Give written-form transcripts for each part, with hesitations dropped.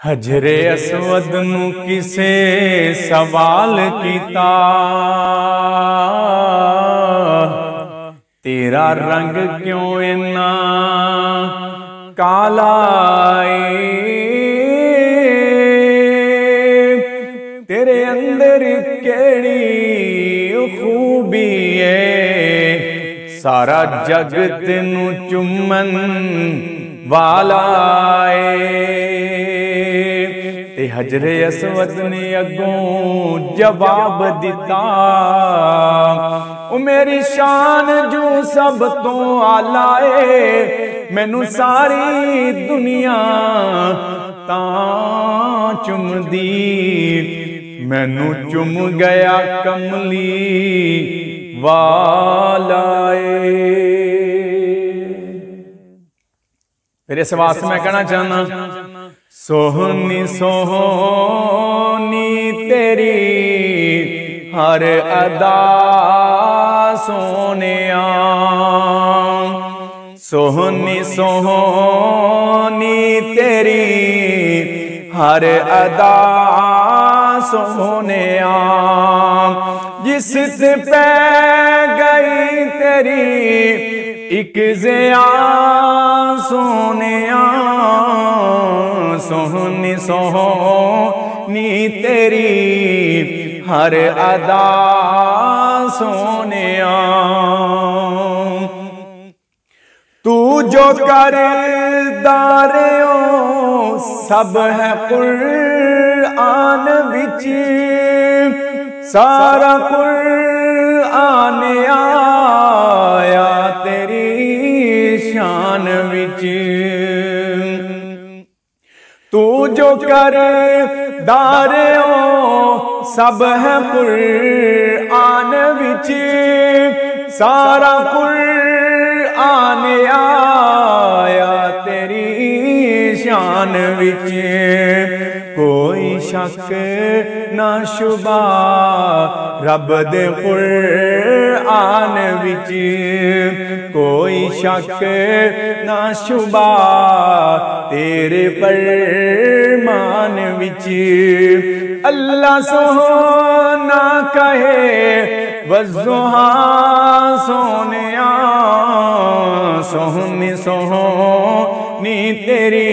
हजरे असवद नू किसे सवाल कीता, तेरा रंग क्यों इन्ना काला है, तेरे अंदर केड़ी खूबी है, सारा जग तेनू चुमन वाला है। ते हजरे असवद ने अगों जवाब दिता, ओ मेरी शान जो सब तो आला है, मैनू सारी दुनिया तां चुमदी, मैनू चुम गया कमली वाला है। फिर इस वास्ते मैं कहना चाहना, सोहनी सोहनी तेरी हर अदा सोनिया, सोहनी सोहनी तेरी हर अदा सोनिया, जिस ते पै गई तेरी एक ज़िया सोनिया, सोहनी सोहनी तेरी हर अदा सोनिया, तू जो करदारे हो सब है कुरान विच, सारा कुरान आया तेरी शान विच, तू जो करदारे हो सब है कुरान विच, सारा कुरान आया तेरी शान विच, कोई शक ना शुबा रब दे कुरान विच, कोई शक ना शुबा तेरे फरमान विच, अल्लाह सोना कहे वज़्ज़ुहा सोनिया, सोहनी सोहनी तेरी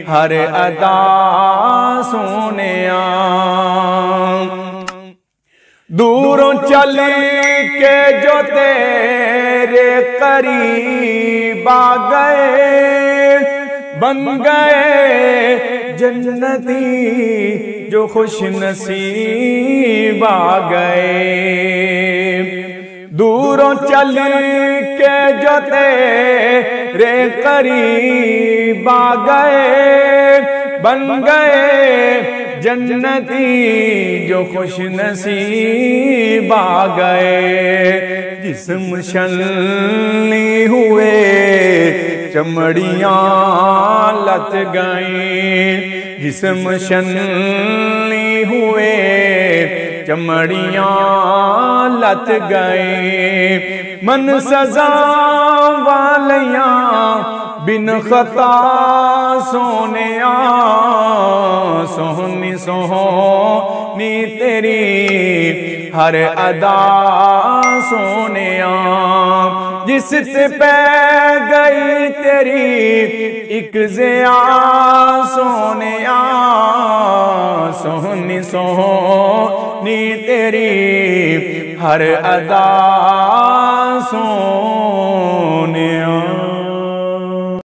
हर अदा सोनिया, दूरों चल के जो तेरे करीब आ गए, बन गए जन्नती जो खुश नसीब आ गए, दूरों चल के जो तेरे करीब आ गए, बन गए जन्नती जो खुश नसीब आ गए, जिस्म शल्ली हुए चमड़ियां लथ गई, जिस्म शल्ली हुए चमड़ियां लथ गए, मन सजा वालियां बिन खता सोनिया, सोहनी सोहनी तेरी हर अदा सोनिया, जिस ते पै गई तेरी एक ज़िया सोनिया, सोहनी सोहनी तेरी हर अदा सोनिया।